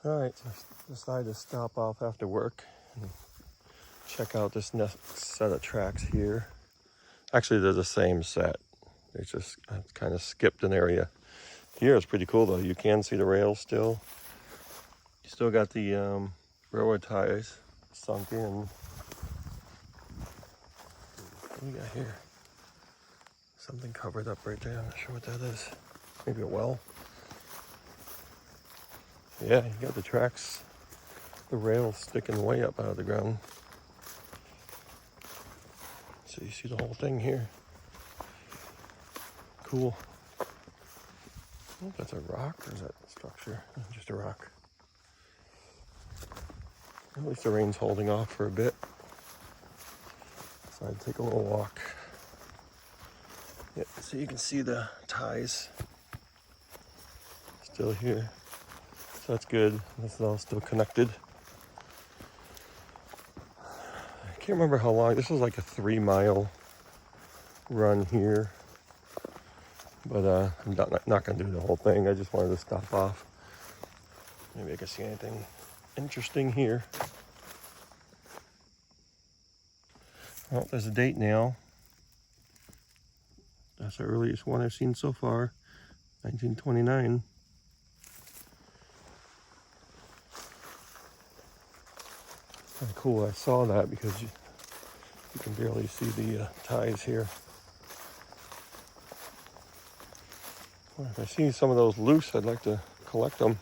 Alright, so I decided to stop off after work and check out this next set of tracks here. Actually, they're the same set. They just kind of skipped an area. Here it's pretty cool though. You can see the rails still. You still got the railroad ties sunk in. What do we got here? Something covered up right there. I'm not sure what that is. Maybe a well. Yeah, you got the tracks, the rails sticking way up out of the ground. So you see the whole thing here. Cool. I don't know if that's a rock or is that structure? Just a rock. At least the rain's holding off for a bit. So I'd take a little walk. Yeah, so you can see the ties still here. So that's good. This is all still connected. I can't remember how long. This was like a 3-mile run here. But I'm not going to do the whole thing. I just wanted to stop off. Maybe I can see anything interesting here. Well, there's a date now. That's the earliest one I've seen so far. 1929. Kind of cool. I saw that because you can barely see the ties here. Well, if I see some of those loose, I'd like to collect them.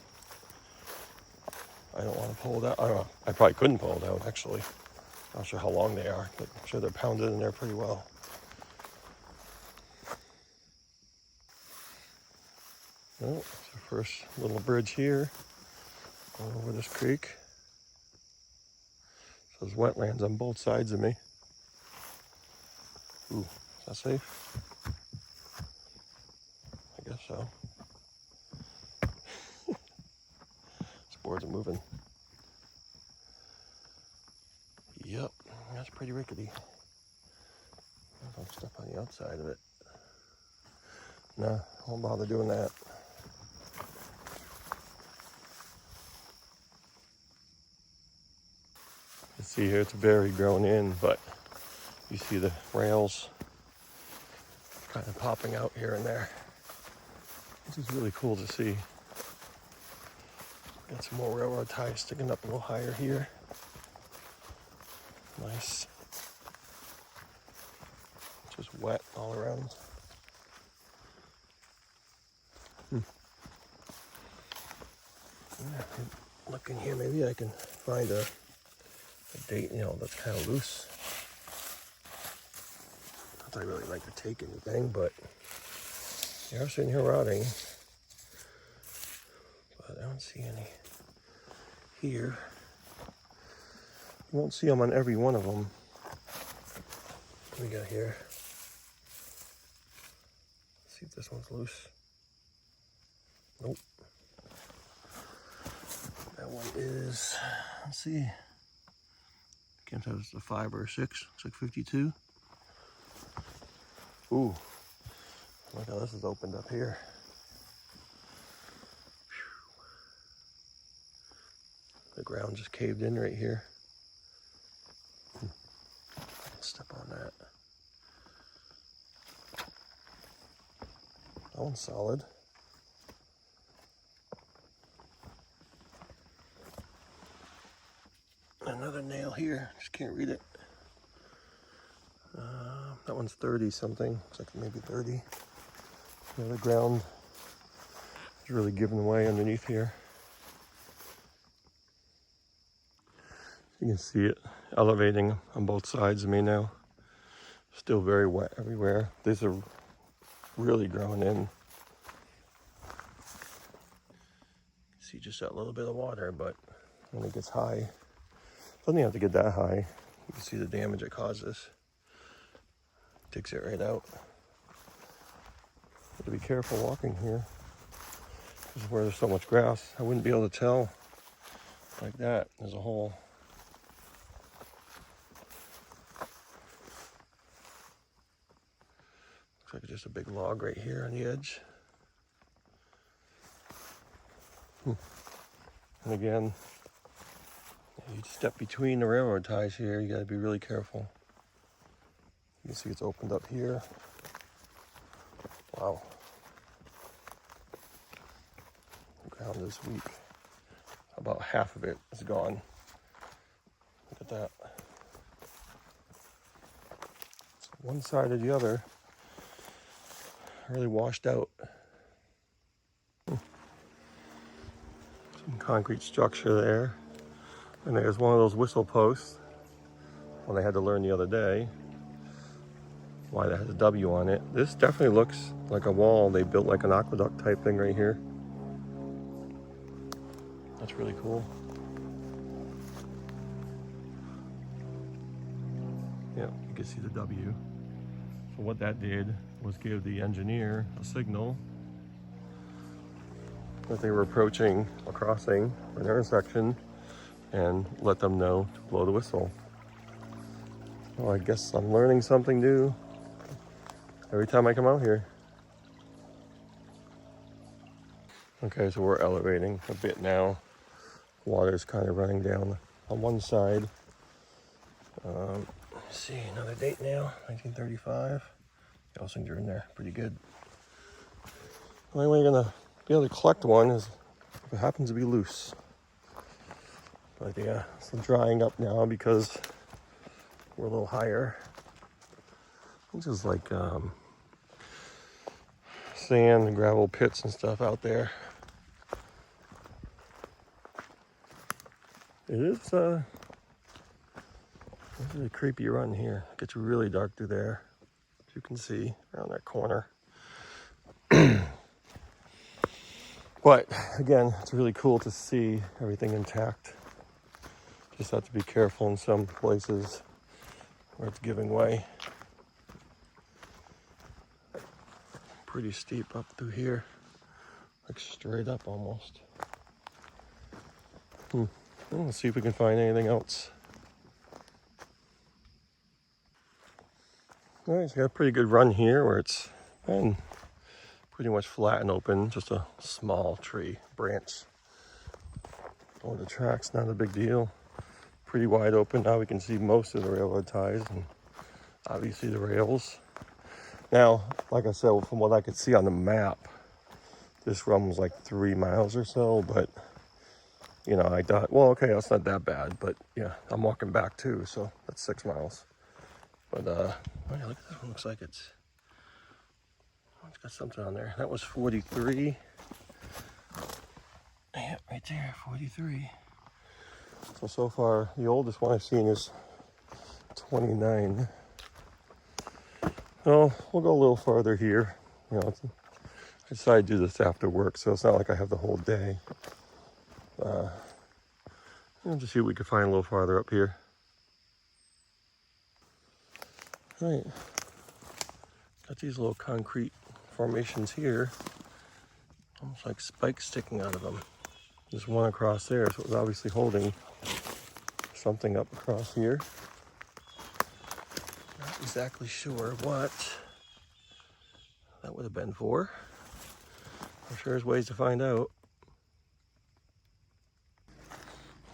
I don't want to pull it out. I don't know. I probably couldn't pull it out, actually. Not sure how long they are, but I'm sure they're pounded in there pretty well. Well, it's the first little bridge here over this creek. So there's wetlands on both sides of me. Ooh, is that safe? I guess so. These boards are moving. Yep, that's pretty rickety. Don't step on the outside of it. No, I won't bother doing that. You see here, it's very grown in, but you see the rails kind of popping out here and there. This is really cool to see. Got some more railroad ties sticking up a little higher here. Nice. Just wet all around. Yeah, look in here, maybe I can find a date, that's kind of loose. Not that I really like to take anything, but they are sitting here rotting. But I don't see any here. You won't see them on every one of them. What do we got here? Let's see if this one's loose. Nope. That one is, let's see. Can't tell if it's a 5 or a 6. Looks like 52. Ooh. Look how this is opened up here. The ground just caved in right here. Step on that. That one's solid. Another nail here. Just can't read it. That one's 30 something. Looks like maybe 30. Yeah, the ground is really giving way underneath here. You can see it elevating on both sides of me now. Still very wet everywhere. These are really growing in. See just that little bit of water, but when it gets high, doesn't have to get that high. You can see the damage it causes. Takes it right out. Have to be careful walking here. This is where there's so much grass. I wouldn't be able to tell like that. There's a hole. Looks like just a big log right here on the edge. And again, you step between the railroad ties here, you gotta be really careful. You can see it's opened up here. Wow. The ground is weak. About half of it is gone. Look at that. So one side or the other, really washed out. Some concrete structure there. And there's one of those whistle posts. Well, they had to learn the other day why that has a W on it. This definitely looks like a wall. They built like an aqueduct type thing right here. That's really cool. Yeah, you can see the W. So what that did was give the engineer a signal that they were approaching a crossing or an intersection and let them know to blow the whistle. Well, I guess I'm learning something new every time I come out here. Okay, so we're elevating a bit now. Water's kind of running down on one side. Let's see, another date now, 1935. Those things are in there pretty good. The only way you're gonna be able to collect one is if it happens to be loose. But yeah, it's drying up now because we're a little higher. It's just like sand and gravel pits and stuff out there. It's a creepy run here. It gets really dark through there, as you can see around that corner. But again, it's really cool to see everything intact. Just have to be careful in some places where it's giving way. Pretty steep up through here, like straight up almost. Let's see if we can find anything else. All right, so got a pretty good run here where it's been pretty much flat and open, just a small tree branch over the tracks, not a big deal. Pretty wide open. Now we can see most of the railroad ties and obviously the rails. Now, like I said, from what I could see on the map, this run was like 3 miles or so, but you know, I thought, well, okay, that's not that bad, but yeah, I'm walking back too, so that's 6 miles. But oh yeah, look at that one. Looks like it's got something on there. That was 43. Yeah, right there, 43. So far, the oldest one I've seen is 29. Well, we'll go a little farther here. You know, I decided to do this after work, so it's not like I have the whole day. Just see what we can find a little farther up here. All right, got these little concrete formations here, almost like spikes sticking out of them. There's one across there, so it was obviously holding something up across here. Not exactly sure what that would have been for. I'm sure there's ways to find out.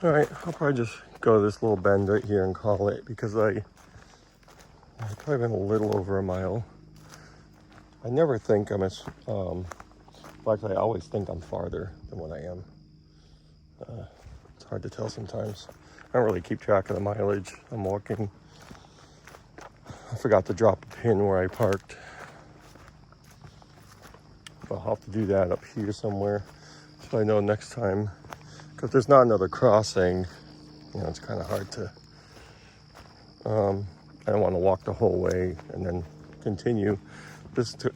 All right, I'll probably just go to this little bend right here and call it, because I've probably been a little over a mile. I never think I'm as, actually I always think I'm farther than what I am. It's hard to tell sometimes. I don't really keep track of the mileage I'm walking. I forgot to drop a pin where I parked. But I'll have to do that up here somewhere, so I know next time. Because there's not another crossing, you know, it's kind of hard to, I don't want to walk the whole way and then continue.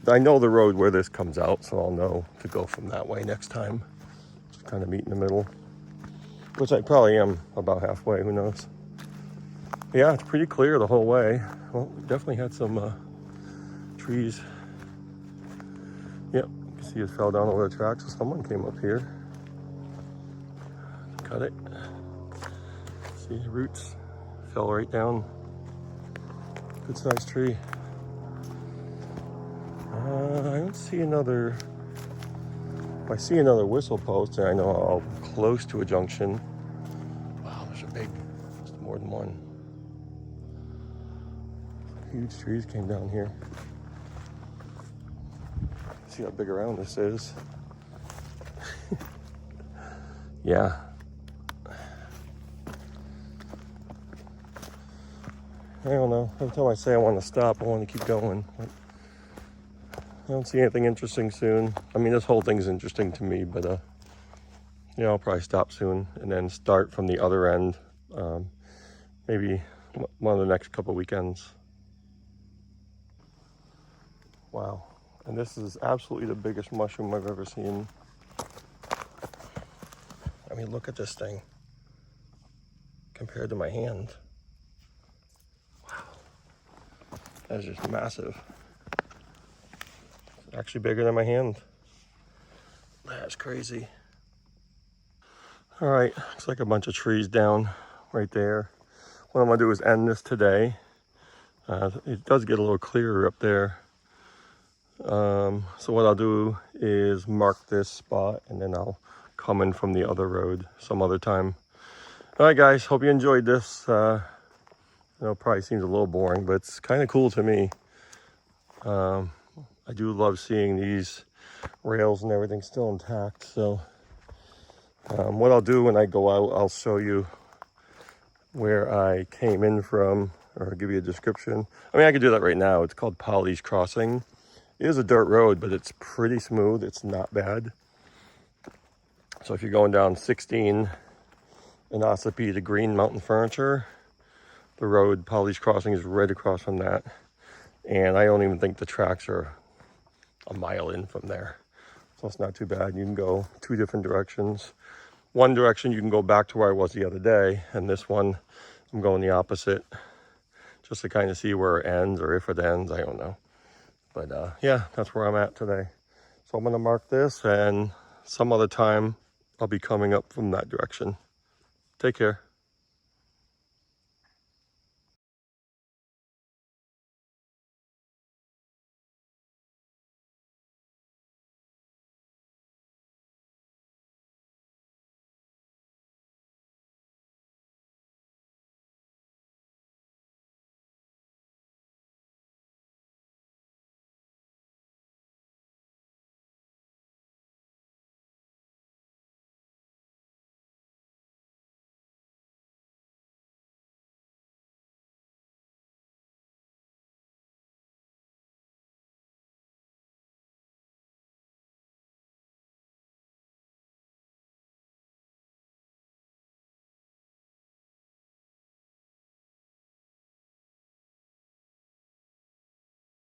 I know the road where this comes out, so I'll know to go from that way next time. Just kind of meet in the middle, which I probably am about halfway, who knows. Yeah, it's pretty clear the whole way. Well, we definitely had some trees. Yep, you can see it fell down over the tracks, so someone came up here. Cut it. See the roots fell right down. Good sized tree. I don't see another If I see another whistle post, then I know I'm close to a junction. Wow, there's more than one. Huge trees came down here. See how big around this is. Yeah. I don't know. Every time I say I want to stop, I want to keep going. But I don't see anything interesting soon. I mean, this whole thing's interesting to me, but I'll probably stop soon and then start from the other end. Maybe one of the next couple weekends. Wow. And this is absolutely the biggest mushroom I've ever seen. I mean, look at this thing compared to my hand. Wow. That is just massive. It's actually bigger than my hand. That's crazy. All right, looks like a bunch of trees down right there. What I'm gonna do is end this today. It does get a little clearer up there. So what I'll do is mark this spot and then I'll come in from the other road some other time. All right, guys, hope you enjoyed this. I know it probably seems a little boring, but it's kind of cool to me. I do love seeing these rails and everything still intact. So what I'll do when I go out, I'll show you where I came in from, or I'll give you a description. I mean, I could do that right now. It's called Polly's Crossing. It is a dirt road, but it's pretty smooth. It's not bad. So if you're going down 16 in Ossipee to Green Mountain Furniture, the road Polly's Crossing is right across from that. And I don't even think the tracks are a mile in from there. So it's not too bad. You can go two different directions. One direction you can go back to where I was the other day, and this one I'm going the opposite, just to kind of see where it ends, or if it ends, I don't know. But yeah, that's where I'm at today. So I'm gonna mark this, and some other time I'll be coming up from that direction. Take care.